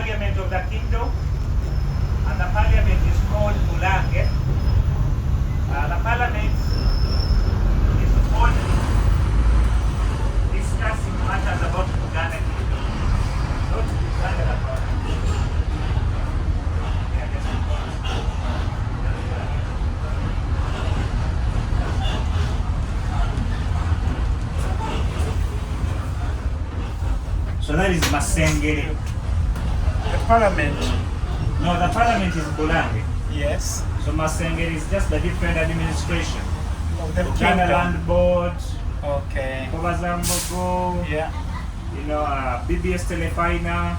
parliament of the kingdom, and the parliament is called Mulange. The parliament is only discussing matters about Uganda kingdom, not Uganda about. So that is Makerere. The parliament? No, the parliament is Bulange. Yes. So Makerere is just the different administration. Of the Uganda Land Board. Okay. Kovazambogo. Yeah. You know, BBS Telefina.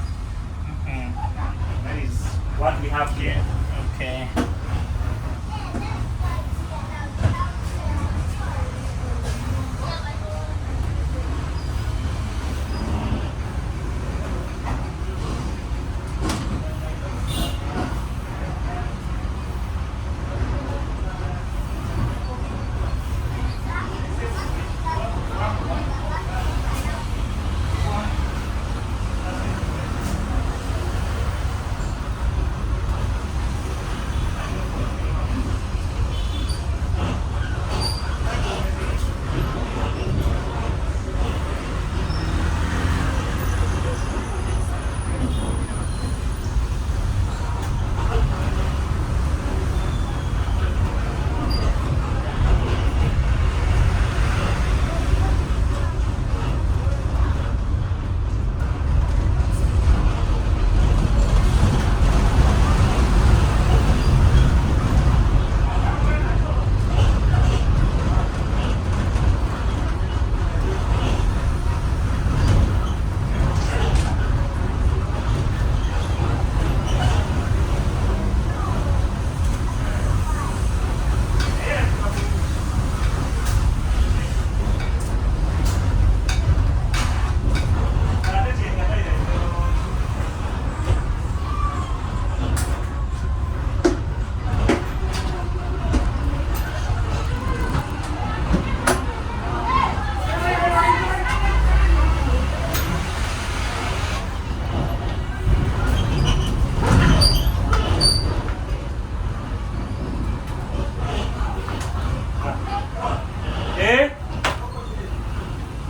That is what we have here. Okay.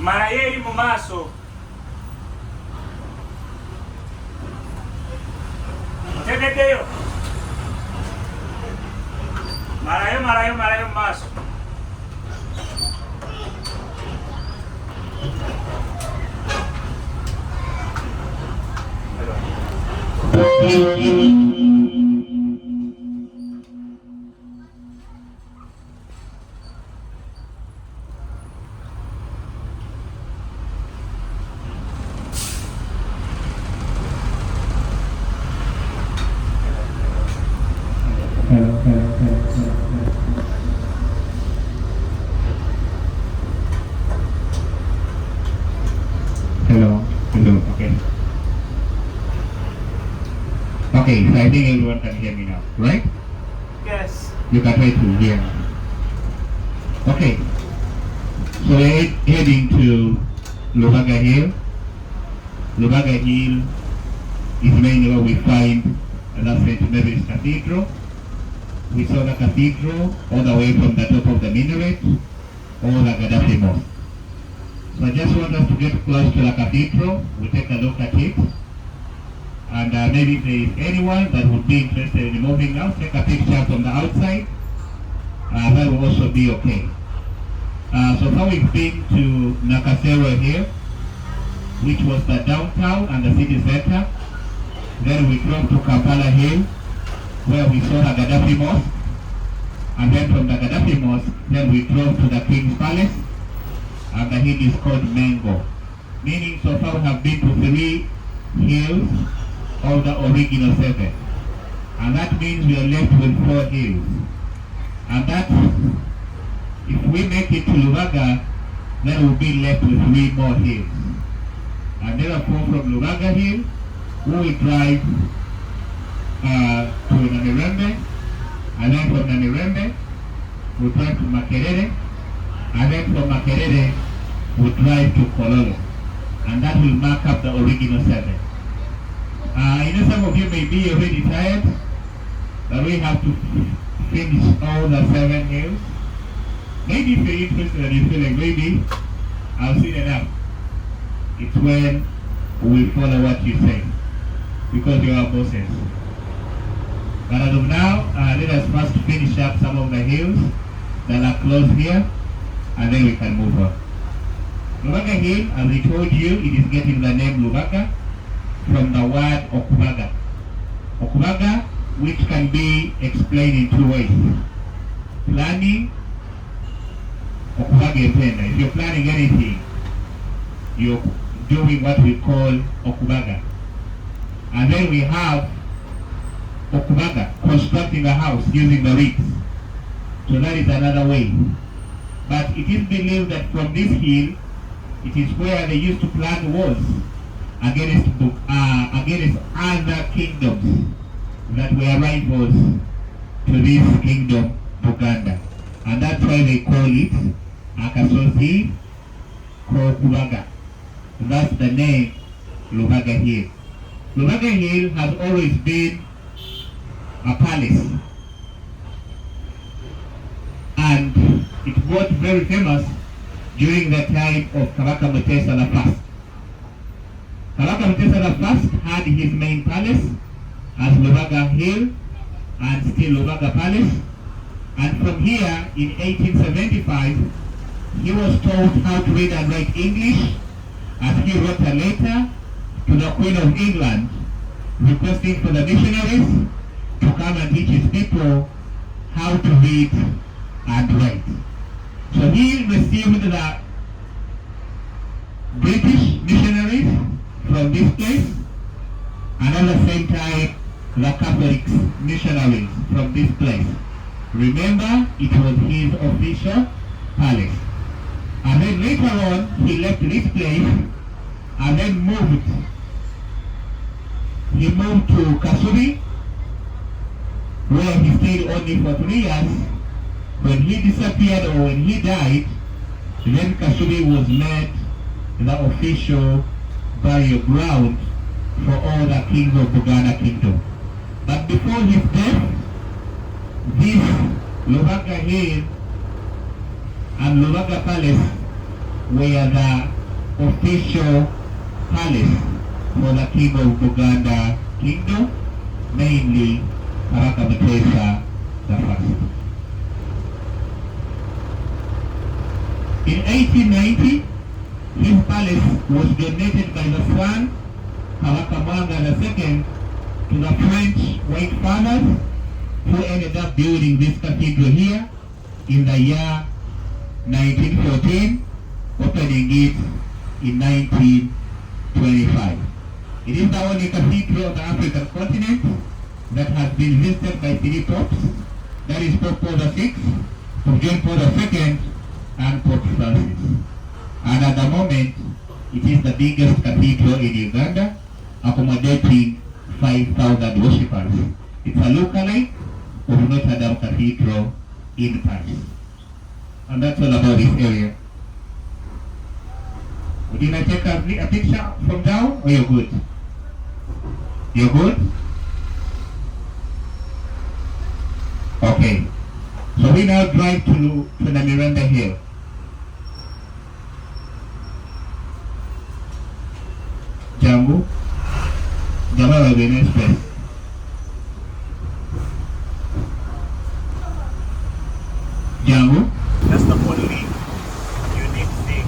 Marayeri mu maaso. Otegeddeyo. Marayo mu maaso. Hello. Okay. Okay, so I think everyone can hear me now, right? Yes. You can try to hear me. Okay. So we're heading to Lubaga Hill. Lubaga Hill is mainly where we find the St. Mary's Cathedral. We saw the cathedral all the way from the top of the minaret, or the Gaddafi Mosque. So I just want us to get close to the cathedral. We'll take a look at it. And maybe if there is anyone that would be interested in moving now, take a picture from the outside. That will also be okay. So far we've been to Nakasero here, which was the downtown and the city center. Then we drove to Kampala Hill, where we saw the Gaddafi Mosque. And then from the Gaddafi Mosque, then we drove to the King's Palace. And the hill is called Mengo. Meaning so far we have been to 3 hills of the original 7. And that means we are left with 4 hills. And that, if we make it to Lubaga, then we'll be left with 3 more hills. And therefore from Lubaga Hill, we will drive to Namirembe, and then from Namirembe, we'll drive to Makerere, and then from Makerere, we'll drive to Kololo. And that will mark up the original 7. I know some of you may be already tired, but we have to finish all the 7 hills. Maybe if you're interested and you feel like maybe I've seen enough, it's when we follow what you say, because you are bosses. But as of now, let us first finish up some of the hills that are close here, and then we can move on. Lubaga Hill, as I told you, it is getting the name Lubaga from the word Okubaga. Okubaga, which can be explained in 2 ways. Planning, Okubaga Mpenda. If you're planning anything, you're doing what we call Okubaga. And then we have Okubaga, constructing a house using the rigs. So that is another way. But it is believed that from this hill, it is where they used to plant walls against other kingdoms that were rivals to this kingdom, Buganda. And that's why they call it Akasozi Kokubaga. That's the name Lubaga Hill. Lubaga Hill has always been a palace. And it got very famous during the time of Kabaka Mutesa I. Kabaka Mutesa I had his main palace as Lubaga Hill and still Lubaga Palace. And from here, in 1875, he was taught how to read and write English, as he wrote a letter to the Queen of England requesting for the missionaries to come and teach his people how to read and write. So he received the British missionaries from this place, and at the same time the Catholic missionaries from this place. Remember, it was his official palace. And then later on, he left this place and then moved. He moved to Kasubi, where he stayed only for 3 years. When he disappeared or when he died, then Kasubi was made the official burial ground for all the kings of Buganda Kingdom. But before his death, this Lubaga Hill and Lubaga Palace were the official palace for the king of Buganda Kingdom, mainly Kabaka Mutesa I. In 1890, his palace was donated by the son, Kabaka Mwanga II, to the French white farmers who ended up building this cathedral here in the year 1914, opening it in 1925. It is the only cathedral of the African continent that has been visited by 3 popes, that is Pope Paul VI, Pope John Paul II, and Pope Francis. And at the moment, it is the biggest cathedral in Uganda, accommodating 5,000 worshippers. It's a lookalike of Notre Dame Cathedral in Paris. And that's all about this area. Would you like to take a picture from down, or you're good? You're good? Okay. So we now drive to the Miranda Hill. Jambu. Jambu will be next place. Jambu. That's the only unique thing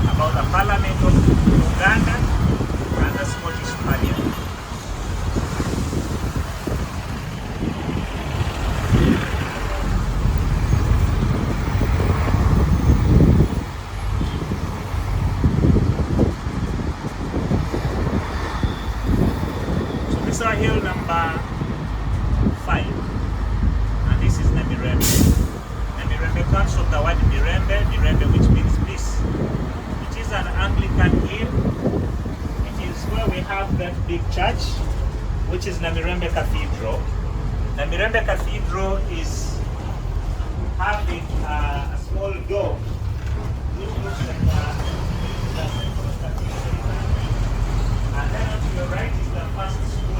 about the Parliament of Uganda and the Scottish Parliament. So this is our hill number 5, and this is Namirembe. Namirembe comes from the word Mirembe, which means peace. It is an Anglican hill. It is where we have that big church, which is Namirembe Cathedral. Namirembe Cathedral is having a small dome, which looks like the central cathedral. And then to your right is the first school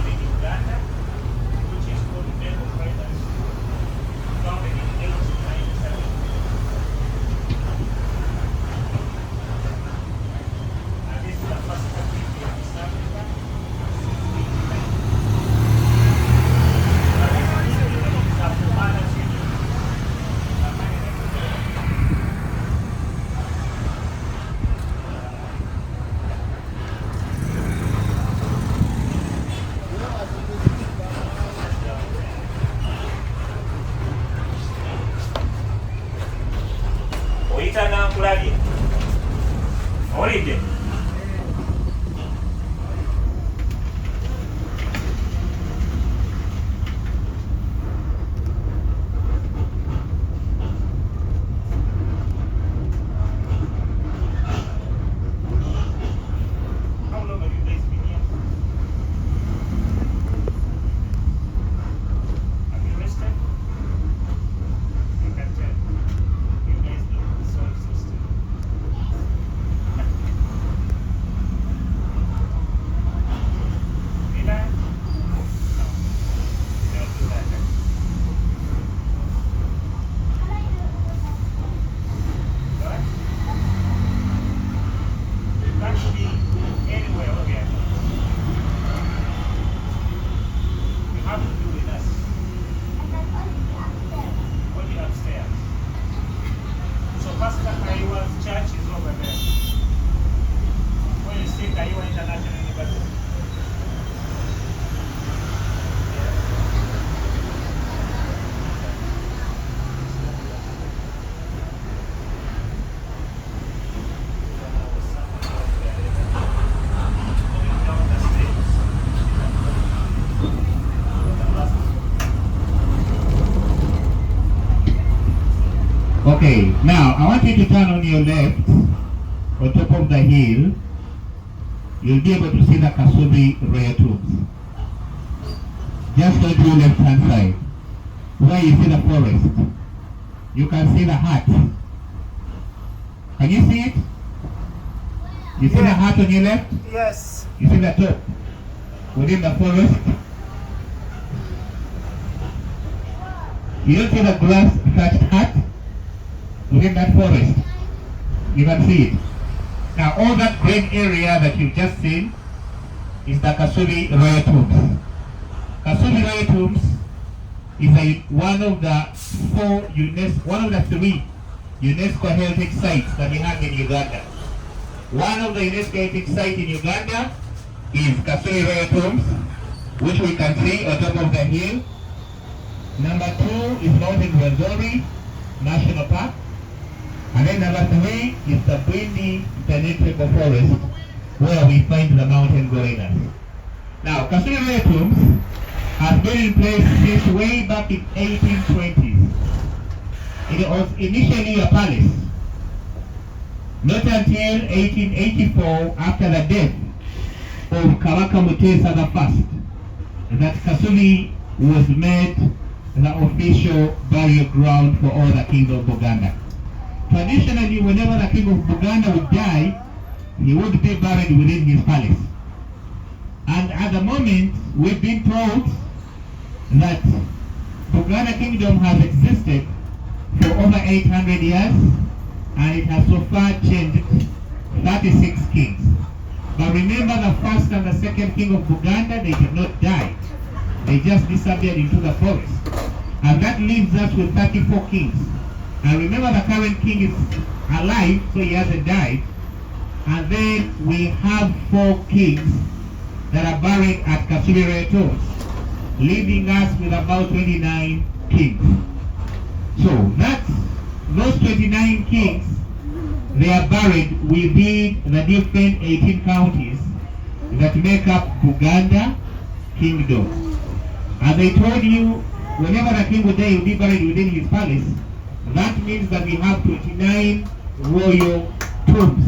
Okay, now I want you to turn on your left, on top of the hill. You'll be able to see the Kasubi royal tombs. Just go to your left hand side, where you see the forest. You can see the hut. Can you see it? You see the hut on your left? Yes. You see the top? Within the forest? You don't see the grass thatched hut? Within that forest? You can see it. Now all that green area that you've just seen is the Kasubi royal tombs. Kasubi royal tombs is one of the three UNESCO heritage sites that we have in Uganda. One of the UNESCO heritage sites in Uganda is Kasubi royal tombs, which we can see on top of the hill. Number 2 is Mountain Rwenzori National Park. And then number 3 is the Bwindi Penetrable Forest, where we find the mountain gorillas. Now, Kasubi royal tombs has been in place since way back in 1820s. It was initially a palace. Not until 1884, after the death of Kabaka Mutesa I, that Kasubi was made the official burial ground for all the kings of Buganda. Traditionally, whenever the king of Buganda would die, he would be buried within his palace. And at the moment, we've been told that Buganda Kingdom has existed for over 800 years, and it has so far changed 36 kings. But remember, the first and the second king of Buganda, they did not die. They just disappeared into the forest. And that leaves us with 34 kings. And remember, the current king is alive, so he hasn't died. And then we have 4 kings that are buried at Kasubi royal tombs, leaving us with about 29 kings. So those 29 kings, they are buried within the different 18 counties that make up Buganda Kingdom. As I told you, whenever a king would die, he will be buried within his palace. That means that we have 29 royal tombs,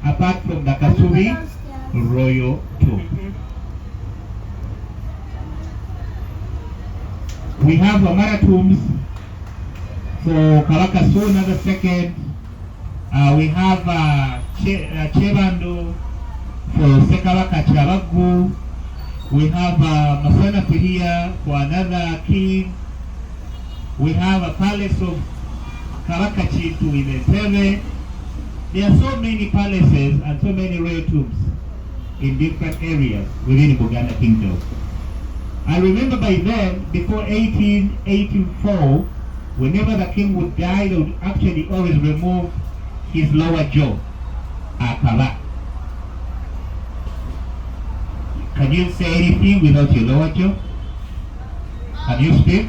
apart from the Kasubi royal tomb. We have Amara tombs for Kabaka Sona II. We have Chebando for Sekabaka Charagu. We have Masana Pihia for another king. We have a palace of Kabaka Chintu in Entebbe. There are so many palaces and so many royal tombs in different areas within the Buganda Kingdom. I remember by then, before 1884, whenever the king would die, they would actually always remove his lower jaw, Akaba. Can you say anything without your lower jaw? Can you speak?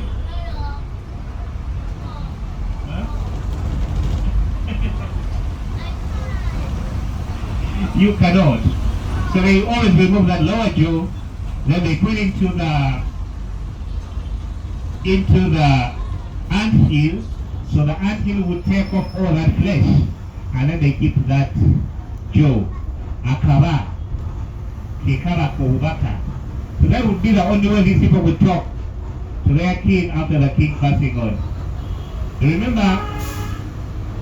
Huh? You cannot. So they always remove that lower jaw, then they put into the anthill, so the anthill would take off all that flesh, and then they keep that jaw, Akaba, Kikaba Kohubaka. So that would be the only way these people would talk to their king after the king passing on. Remember,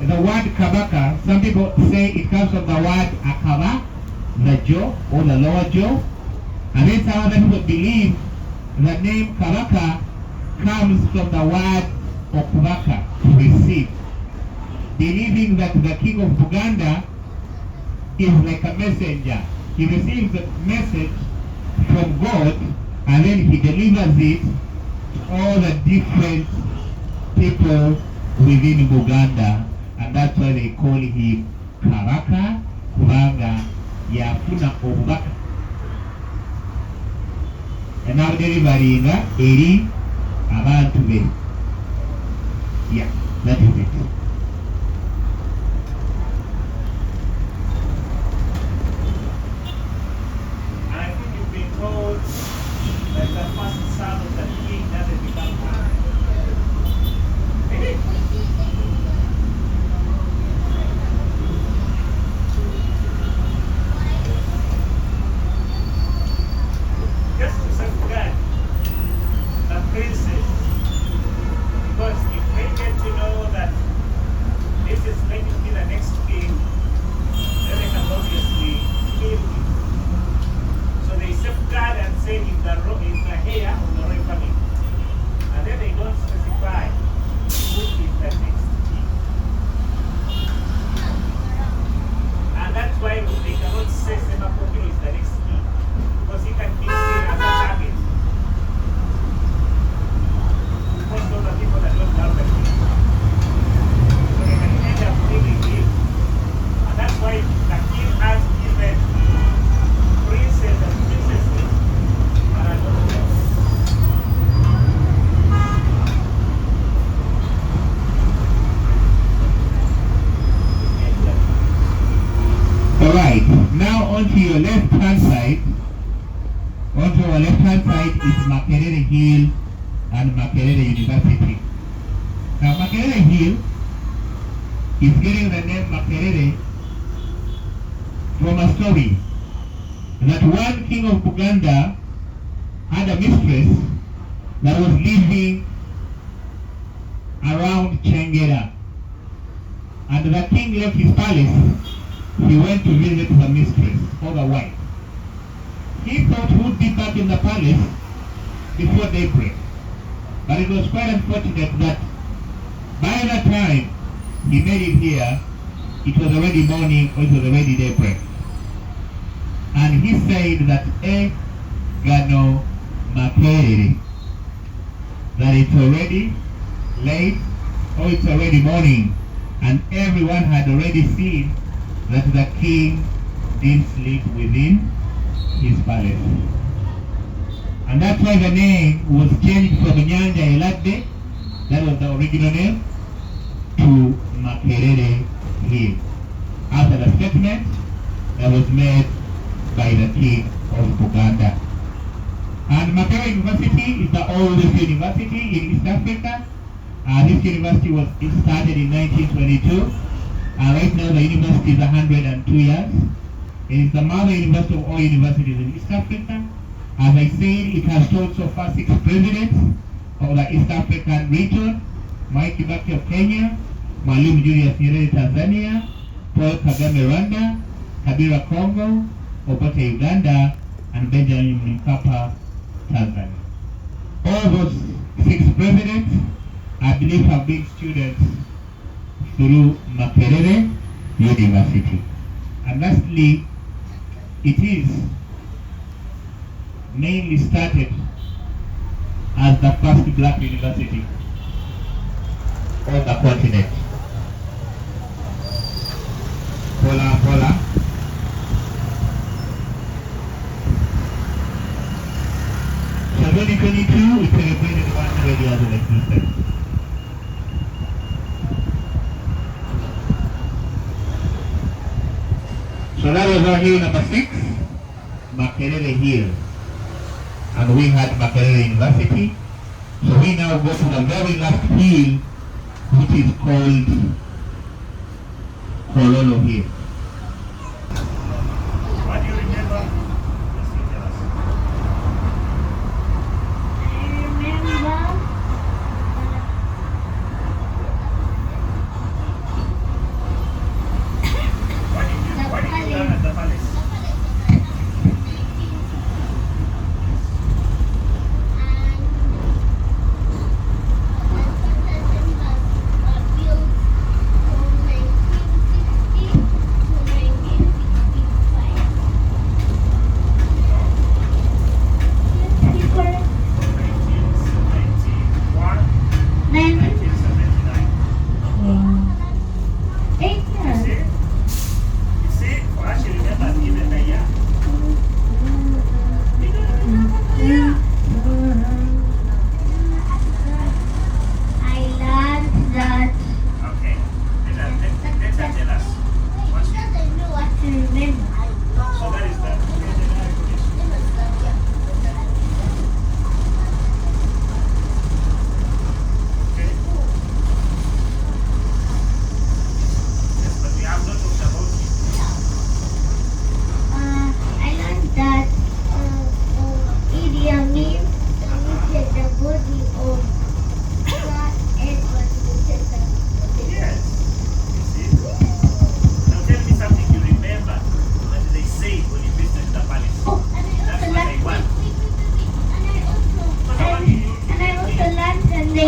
the word Kabaka, some people say it comes from the word Akaba, the jaw, or the lower jaw. And then some other people believe the name Kabaka comes from the word Okubaka, to receive. Believing that the king of Buganda is like a messenger. He receives a message from God and then he delivers it to all the different people within Buganda. And that's why they call him Kabaka, Kubanga, Yafuna Obubaka. And now delivering eri abantu be. Yeah, that is it. And I think you've been told that the first son of the king doesn't become king. princes. Because if they get to know that this is going to be the next king, then they can obviously kill him. So they safeguard and say he's the heir of the royal family. And then they don't specify who is the next king. And that's why they cannot say Semakokiro is the next king. Because he can be seen as a target. Most of the people that don't love the king. So they can end up killing him. And that's why the king has given princes and princesses and I don't know. Alright, now onto your left hand side. Onto our left hand side is Makerere Hill and Makerere University. Now Makerere Hill is getting the name Makerere from a story that one king of Buganda had a mistress that was living around Chengera. And the king left his palace. He went to visit the mistress or the wife. He thought he would be back in the palace before daybreak. But it was quite unfortunate that by the time he made it here, it was already morning or it was already daybreak. And he said that Gano Makerere, that it's already late or it's already morning, and everyone had already seen that the king didn't sleep within his palace. And that's why the name was changed from Nyanja Eladde, that was the original name, to Makerere Hill, after the statement that was made by the king of Buganda. And Makerere University is the oldest university in East Africa. This university was started in 1922. Right now the university is 102 years. It is the mother university of all universities in East Africa. As I said, it has taught so far 6 presidents of the East African region: Mwai Kibaki of Kenya, Mwalimu Julius Nyerere Tanzania, Paul Kagame Rwanda, Kabila Congo, Obote Uganda, and Benjamin Mkapa Tanzania. All those 6 presidents, I believe, have been students through Makerere University. And lastly, it is mainly started as the first black university on the continent. Pola. So 2022, we celebrated 100 years of existence. So that was our hill number 6, Makerere Hill. And we had Makerere University. So we now go to the very last hill, which is called Kololo Hill. What do you remember? Yes, you tell us. What did you learn at the palace?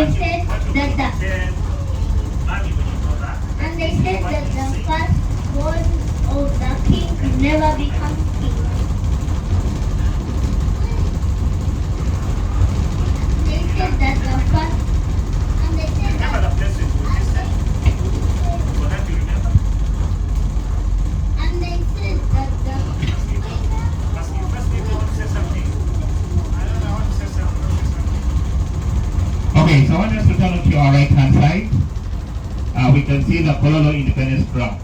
they said that the Mommy, when you know that. and they said that the firstborn of the king never becomes king. They said that the first and they said Remember that the place we visited? So that you remember? and they said that the First, you want to say something. I don't know, I want to say something. Okay, so I want us to turn to our right hand side. We can see the Kololo Independence Ground.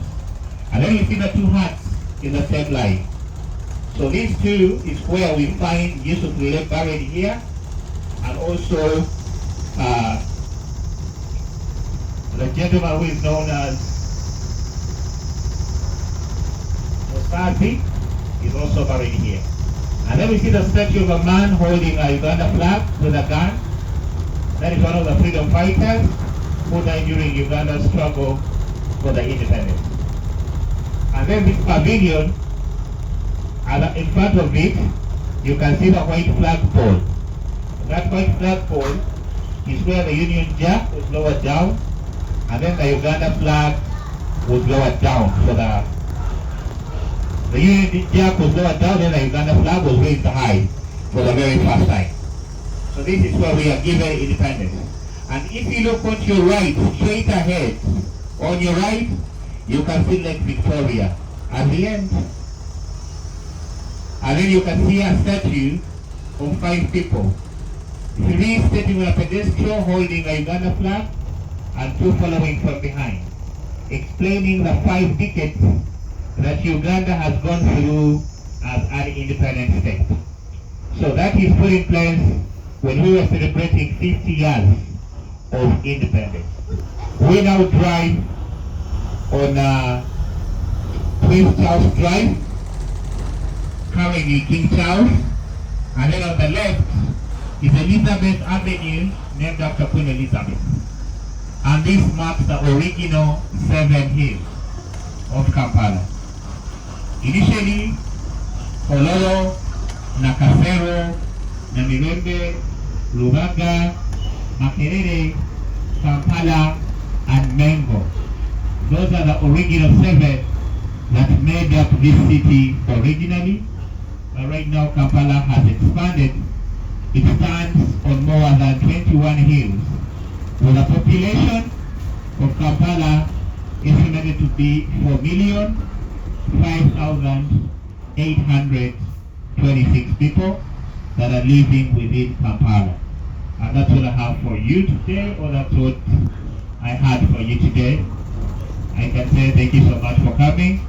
And then we see the two huts in the same line. So these two is where we find Yusuf Lele buried here, and also the gentleman who is known as Musati is also buried here. And then we see the statue of a man holding a Uganda flag with a gun. That is one of the freedom fighters who died during Uganda's struggle for the independence. And then this pavilion, and in front of it, you can see the white flagpole. That white flagpole is where the Union Jack was lowered down, and then the Uganda flag was lowered down. So the Union Jack was lowered down, and the Uganda flag was raised high for the very first time. So this is where we are given independence. And if you look on your right, straight ahead, on your right, you can see Lake Victoria at the end. And then you can see a statue of 5 people. 3 standing on a pedestal holding a Uganda flag, and 2 following from behind, explaining the 5 decades that Uganda has gone through as an independent state. So that is put in place when we were celebrating 50 years of independence. We now drive on Prince Charles Drive, currently King Charles, and then on the left is Elizabeth Avenue, named after Queen Elizabeth. And this marks the original 7 hills of Kampala. Initially, Kololo, Nakasero, Namirembe, Lubaga, Makerere, Kampala, and Mengo. Those are the original 7 that made up this city originally. But right now Kampala has expanded. It stands on more than 21 hills, with a population of Kampala estimated to be 4,005,826 people that are living within Kampala. And that's what I have for you today, or that's what I had for you today. I can say thank you so much for coming.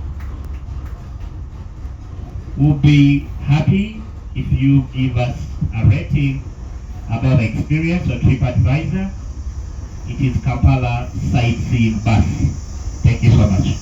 We'll be happy if you give us a rating about the experience on TripAdvisor. It is Kampala Sightseeing Bus. Thank you so much.